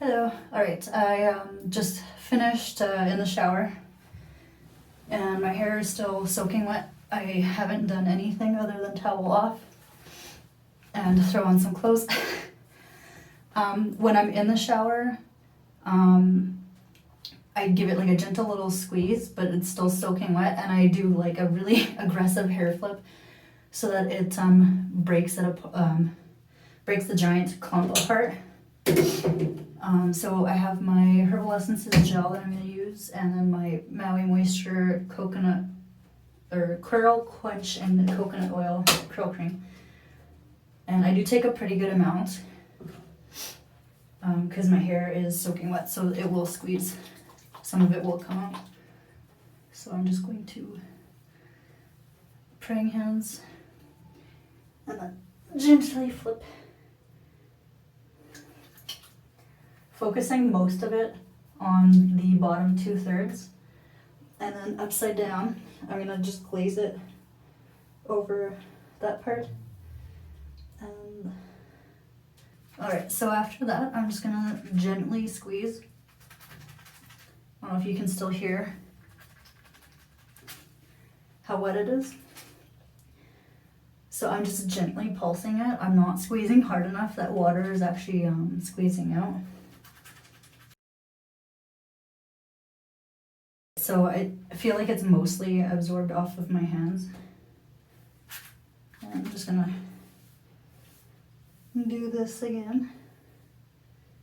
Hello. All right, I just finished in the shower, and my hair is still soaking wet. I haven't done anything other than towel off and throw on some clothes. When I'm in the shower, I give it like a gentle little squeeze, but it's still soaking wet, and I do like a really aggressive hair flip so that it breaks breaks the giant clump apart. So I have my Herbal Essences gel that I'm going to use, and then my Maui Moisture coconut or curl quench and coconut oil curl cream. And I do take a pretty good amount because my hair is soaking wet, so it will squeeze. Some of it will come out. So I'm just going to praying hands and then gently flip. Focusing most of it on the bottom 2/3, and then upside down, I'm gonna just glaze it over that part. And all right, so after that, I'm just gonna gently squeeze. I don't know if you can still hear how wet it is. So I'm just gently pulsing it. I'm not squeezing hard enough that water is actually squeezing out. So I feel like it's mostly absorbed off of my hands. And I'm just gonna do this again.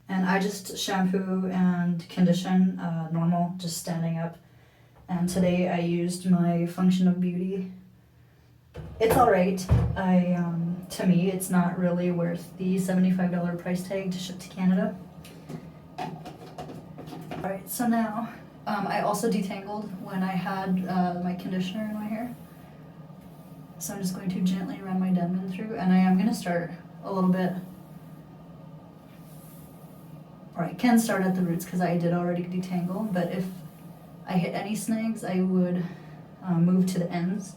And I just shampoo and condition normal, just standing up. And today I used my Function of Beauty. It's alright. To me, it's not really worth the $75 price tag to ship to Canada. Alright, so now I also detangled when I had my conditioner in my hair. So I'm just going to gently run my Denman through, and I am going to start a little bit, or I can start at the roots because I did already detangle, but if I hit any snags, I would move to the ends.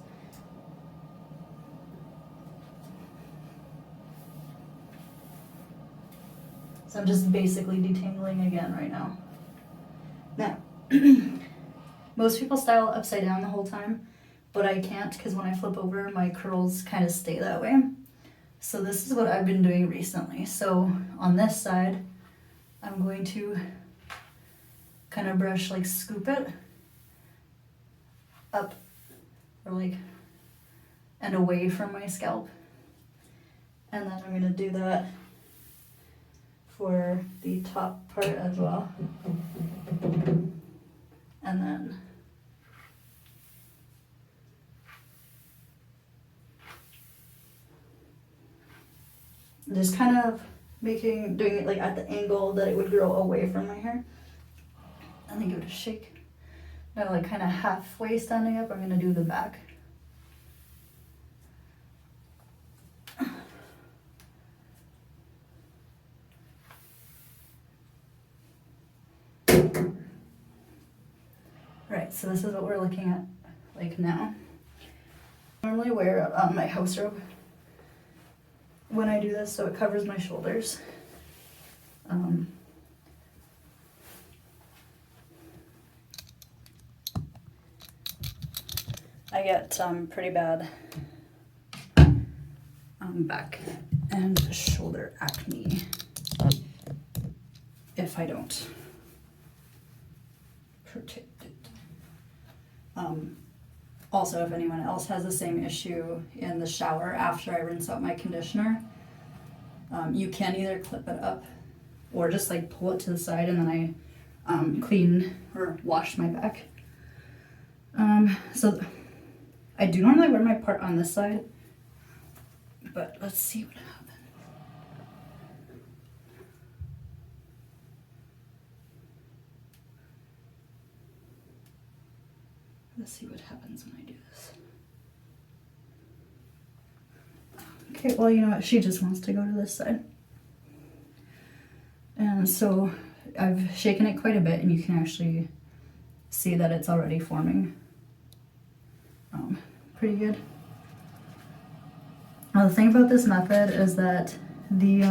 So I'm just basically detangling again right now. Now, most people style upside down the whole time, but I can't because when I flip over, my curls kind of stay that way. So this is what I've been doing recently. So on this side, I'm going to kind of brush, like scoop it up or like and away from my scalp. And then I'm going to do that for the top part as well. And then just kind of doing it like at the angle that it would grow away from my hair. And then give it a shake. Now like kind of halfway standing up, I'm gonna do the back. Right, so this is what we're looking at like now. I normally wear my house robe when I do this, so it covers my shoulders. I get pretty bad back and shoulder acne if I don't protect it. Also, if anyone else has the same issue in the shower after I rinse out my conditioner, you can either clip it up or just like pull it to the side, and then I clean or wash my back. So I do normally wear my part on this side, but let's see what happens. Let's see what happens when I do this. Okay, well, you know what? She just wants to go to this side. And so I've shaken it quite a bit, and you can actually see that it's already forming pretty good. Now, the thing about this method is that the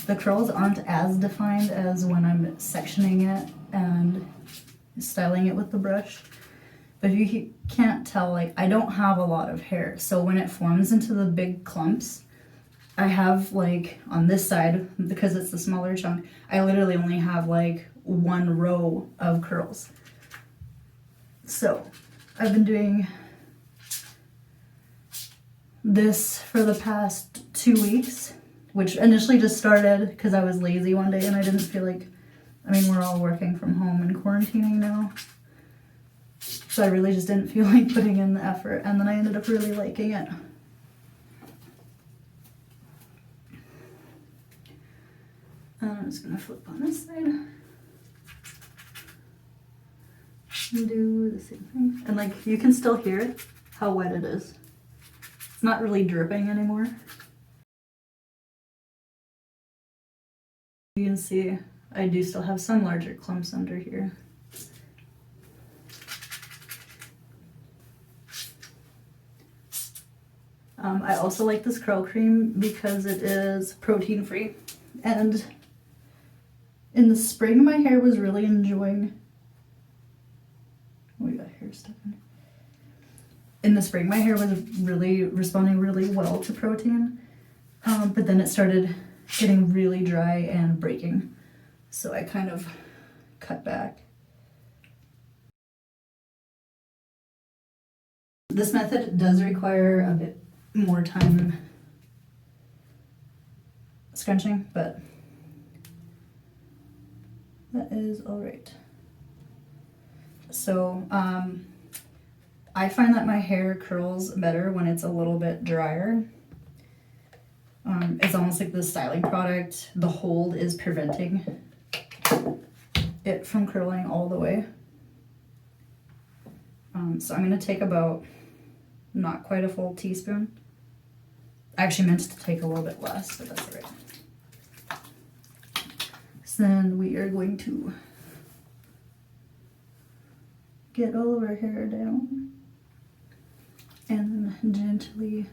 the curls aren't as defined as when I'm sectioning it and styling it with the brush. But if you can't tell, like, I don't have a lot of hair, so when it forms into the big clumps, I have, like, on this side, because it's the smaller chunk, I literally only have like one row of curls. So I've been doing this for the past 2 weeks, which initially just started because I was lazy one day and I didn't feel like, I mean, we're all working from home and quarantining now. So I really just didn't feel like putting in the effort, and then I ended up really liking it. I'm just gonna flip on this side and do the same thing. And like, you can still hear how wet it is. It's not really dripping anymore. You can see I do still have some larger clumps under here. I also like this curl cream because it is protein free, and in the spring my hair was really enjoying, oh, we got hair stuck in. In the spring my hair was really responding really well to protein, but then it started getting really dry and breaking, so I kind of cut back. This method does require a bit more time scrunching, but that is all right. So I find that my hair curls better when it's a little bit drier. It's almost like the styling product, the hold is preventing it from curling all the way. So I'm going to take about not quite a full teaspoon. I actually meant to take a little bit less, but that's all right. So then we are going to get all of our hair down and then gently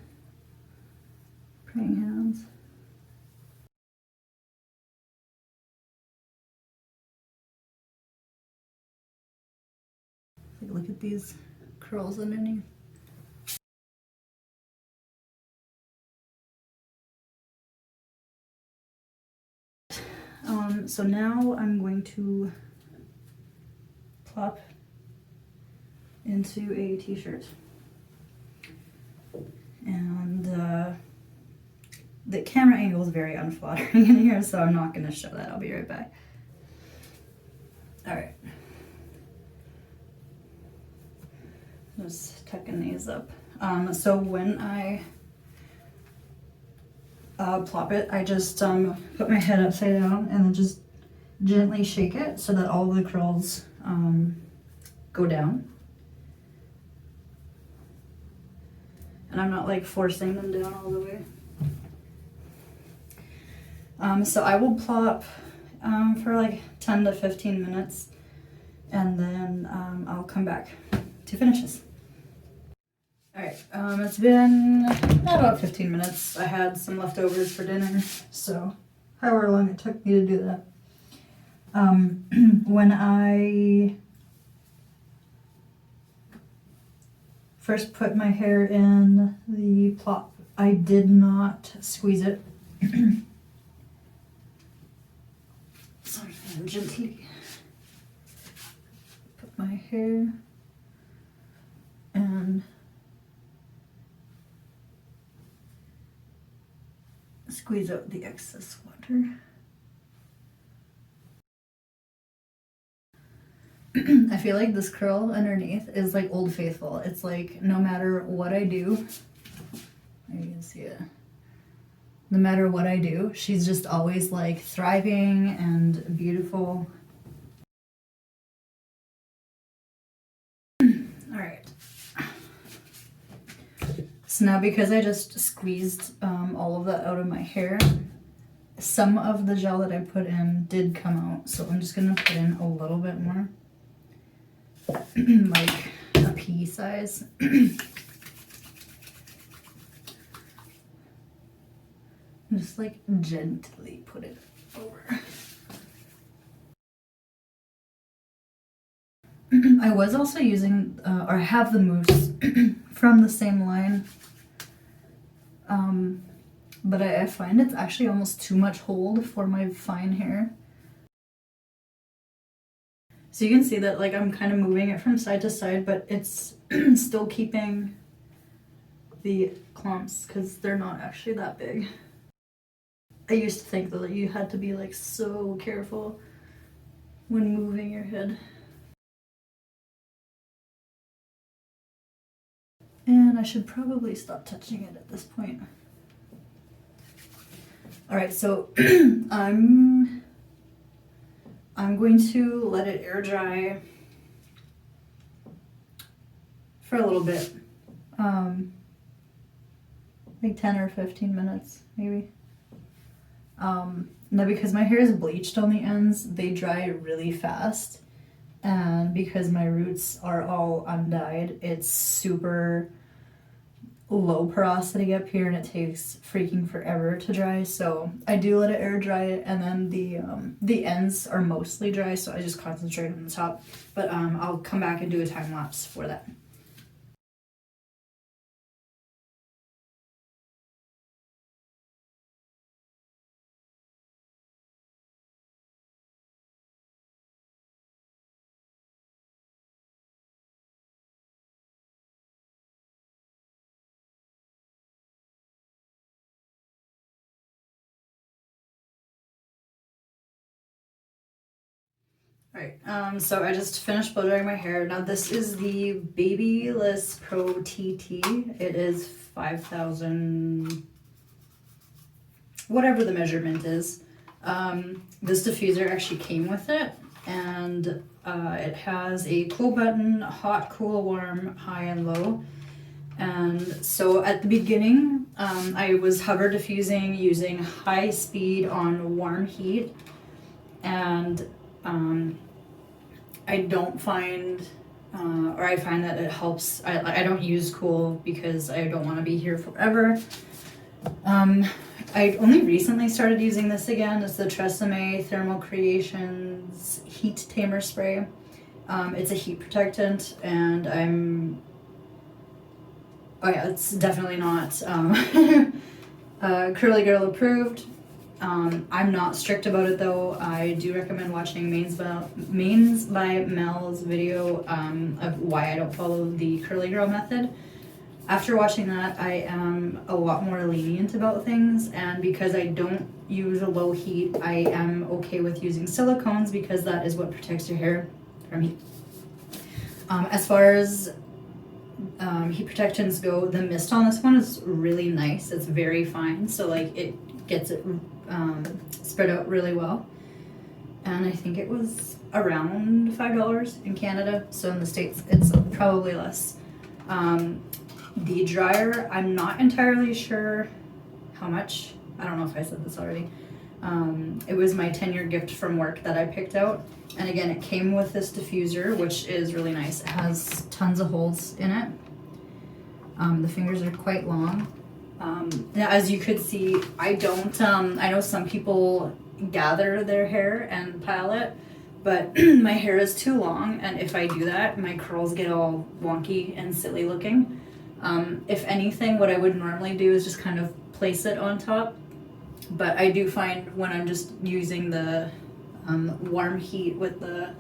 praying hands. Look at these curls underneath. So now I'm going to plop into a t-shirt, and the camera angle is very unflattering in here, so I'm not going to show that. I'll be right back. All right, just tucking these up. So when I plop it, I just put my head upside down and then just gently shake it so that all the curls go down. And I'm not like forcing them down all the way. So I will plop for like 10 to 15 minutes, and then I'll come back to finish this. Alright, it's been about 15 minutes. I had some leftovers for dinner, so however long it took me to do that. When I first put my hair in the plop, I did not squeeze it. So I'm going to gently put my hair and squeeze out the excess water. I feel like this curl underneath is like Old Faithful. It's like no matter what I do, you can see it. No matter what I do, she's just always like thriving and beautiful. All right. So now, because I just squeezed all of that out of my hair, some of the gel that I put in did come out. So I'm just gonna put in a little bit more, like a pea size. And just like gently put it over. I was also using, or I have the mousse from the same line, but I find it's actually almost too much hold for my fine hair. So you can see that like I'm kind of moving it from side to side, but it's still keeping the clumps because they're not actually that big. I used to think that you had to be like so careful when moving your head. And I should probably stop touching it at this point. All right, so I'm going to let it air dry for a little bit, like 10 or 15 minutes maybe. Now because my hair is bleached on the ends, they dry really fast. And because my roots are all undyed, it's super low porosity up here and it takes freaking forever to dry. So I do let it air dry, and then the ends are mostly dry, so I just concentrate on the top. But I'll come back and do a time lapse for that. Alright, so I just finished blow drying my hair. Now this is the Babyliss Pro TT. It is 5,000, whatever the measurement is. This diffuser actually came with it, and it has a cool button, hot, cool, warm, high, and low. And so at the beginning, I was hover diffusing using high speed on warm heat, and I don't find, or I find that it helps. I don't use cool because I don't want to be here forever. I only recently started using this again. It's the Tresemme Thermal Creations Heat Tamer Spray. It's a heat protectant, and oh yeah, it's definitely not Curly Girl approved. I'm not strict about it though. I do recommend watching Mains by Mel's video of why I don't follow the Curly Girl method. After watching that, I am a lot more lenient about things, and because I don't use a low heat, I am okay with using silicones because that is what protects your hair from heat. As far as heat protectants go, the mist on this one is really nice. It's very fine, so like it gets it spread out really well. And I think it was around $5 in Canada, so in the States it's probably less. The dryer, I'm not entirely sure how much. I don't know if I said this already. It was my 10-year gift from work that I picked out, and again it came with this diffuser, which is really nice. It has tons of holes in it. The fingers are quite long. As you could see, I don't, I know some people gather their hair and pile it, but my hair is too long, and if I do that, my curls get all wonky and silly looking. If anything, what I would normally do is just kind of place it on top, but I do find when I'm just using the warm heat with the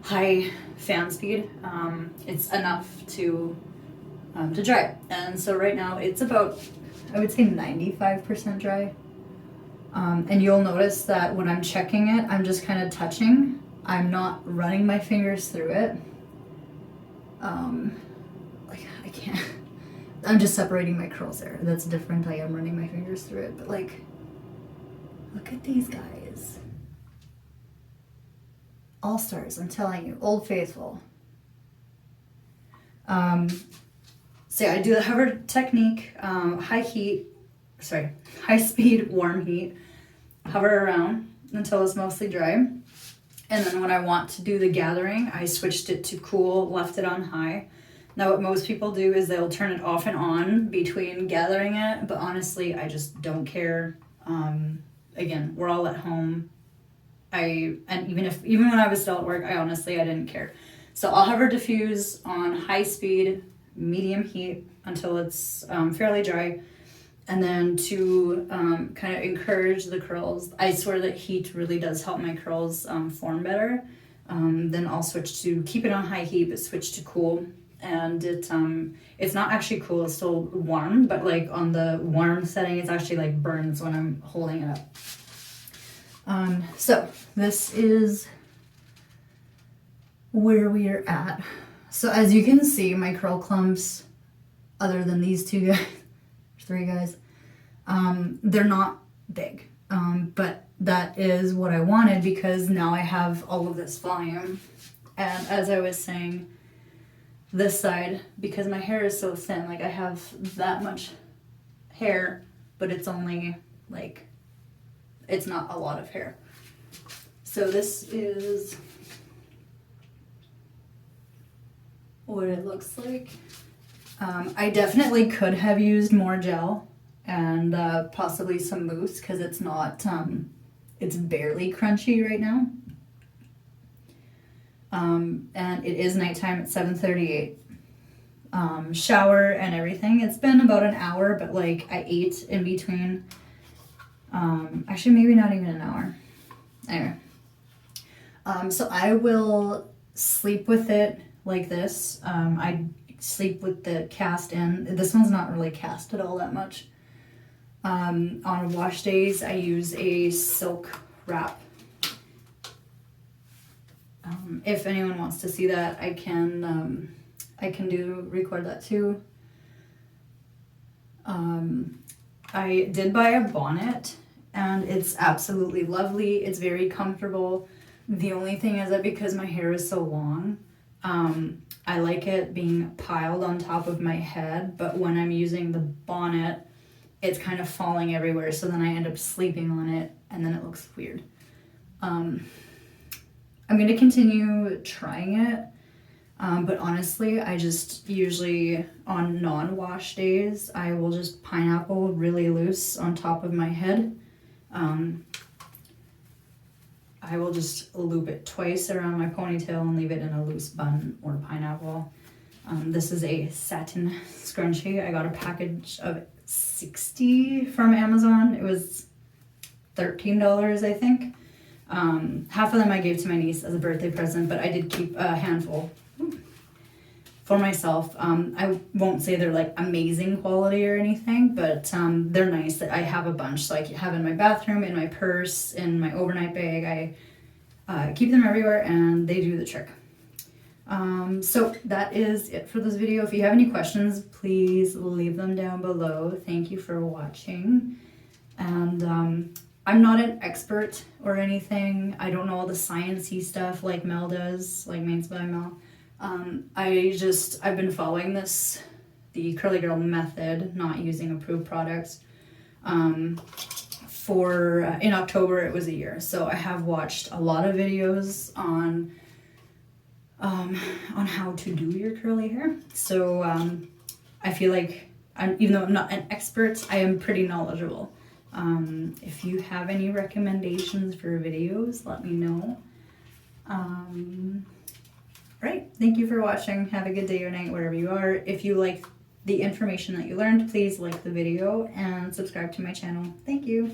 high fan speed, it's enough to dry. And so right now it's about, I would say 95% dry. And you'll notice that when I'm checking it, I'm just kind of touching. I'm not running my fingers through it. Like I can't, I'm just separating my curls there. That's different. I am running my fingers through it, but like, look at these guys. All stars, I'm telling you, Old Faithful. So yeah, I do the hover technique, high speed, warm heat, hover around until it's mostly dry. And then when I want to do the gathering, I switched it to cool, left it on high. Now what most people do is they'll turn it off and on between gathering it, but honestly, I just don't care. Again, we're all at home. And even when I was still at work, I didn't care. So I'll have her diffuse on high speed, medium heat until it's fairly dry. And then to kind of encourage the curls, I swear that heat really does help my curls form better. Then I'll switch to, keep it on high heat, but switch to cool. And it's not actually cool, it's still warm, but like on the warm setting, it's actually like burns when I'm holding it up. So this is where we are at. So as you can see, my curl clumps, other than these two guys, three guys, they're not big. But that is what I wanted because now I have all of this volume. And as I was saying, this side, because my hair is so thin, like I have that much hair, but it's only like, it's not a lot of hair. So this is what it looks like. I definitely could have used more gel and possibly some mousse because it's not, it's barely crunchy right now. And it is nighttime at 7:38. Shower and everything. It's been about an hour, but like I ate in between. Actually, maybe not even an hour. Anyway. So I will sleep with it like this. I sleep with the cast in. This one's not really casted all that much. On wash days, I use a silk wrap. If anyone wants to see that, I can record that too. I did buy a bonnet and it's absolutely lovely. It's very comfortable. The only thing is that because my hair is so long, I like it being piled on top of my head, but when I'm using the bonnet, it's kind of falling everywhere, so then I end up sleeping on it and then it looks weird. I'm going to continue trying it, but honestly, I just usually, on non-wash days, I will just pineapple really loose on top of my head. I will just loop it twice around my ponytail and leave it in a loose bun or pineapple. This is a satin scrunchie. I got a package of 60 from Amazon. It was $13, I think. Half of them I gave to my niece as a birthday present, but I did keep a handful for myself. I won't say they're like amazing quality or anything, but they're nice. That I have a bunch, so I have in my bathroom, in my purse, in my overnight bag. I keep them everywhere and they do the trick. So that is it for this video. If you have any questions, please leave them down below. Thank you for watching. And I'm not an expert or anything. I don't know all the sciencey stuff like Mel does, like Mains by Mel. I've been following the Curly Girl method, not using approved products. In October it was a year. So I have watched a lot of videos on how to do your curly hair. So I feel like even though I'm not an expert, I am pretty knowledgeable. If you have any recommendations for videos, let me know. Right, thank you for watching. Have a good day or night wherever you are. If you like the information that you learned, please like the video and subscribe to my channel. Thank you.